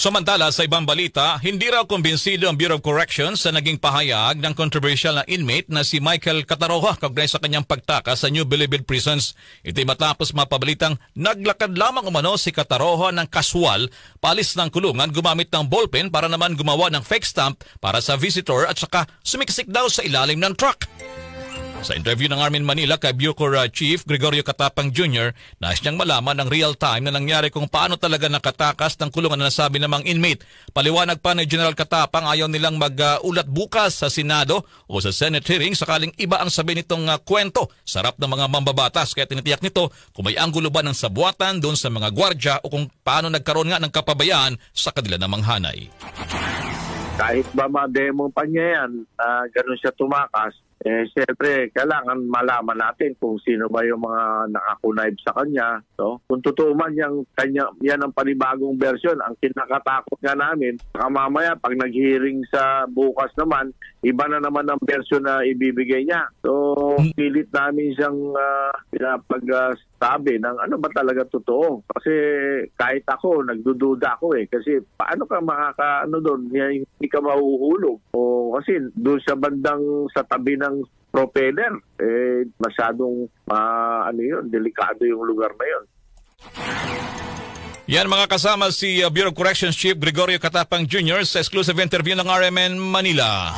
Samantala, sa ibang balita, hindi raw kumbinsido ang Bureau of Corrections sa naging pahayag ng controversial na inmate na si Michael Cataroha kaugnay sa kanyang pagtakas sa New Bilibid Prisons. Ito'y matapos mapabalitang naglakad lamang umano si Cataroha ng kaswal palis ng kulungan gumamit ng ballpen para naman gumawa ng fake stamp para sa visitor at saka sumiksik daw sa ilalim ng truck. Sa interview ng Armin Manila kay Bucor Chief Gregorio Katapang Jr., nais niyang malaman ng real time na nangyari kung paano talaga nakatakas ng kulungan na nasabi namang inmate. Paliwanag pa ni General Katapang ayaw nilang mag-ulat bukas sa Senado o sa Senate hearing sakaling iba ang sabi nitong kwento. Sarap ng mga mambabatas kaya tinitiyak nito kung may anggulo ba ng sabuatan doon sa mga gwardya o kung paano nagkaroon nga ng kapabayaan sa kanila namang hanay. Kahit ba ma-demo pa niya yan, ganun siya tumakas, siyempre, kailangan malaman natin kung sino ba yung mga nakakunayb sa kanya. So, kung totoo man yan ang panibagong version, ang kinakatakot nga namin, mamaya pag nag-hearing sa bukas naman, iba na naman ang version na ibibigay niya. So, pilit namin siyang pinapagsabi ng ano ba talaga totoo. Kasi kahit ako, nagdududa ako kasi paano ka doon, hindi ka mahuhulog. O kasi doon sa bandang sa tabi ng propeller, masyadong delikado yung lugar na yun. Yan mga kasama si Bureau of Corrections Chief Gregorio Katapang Jr. sa exclusive interview ng RMN Manila.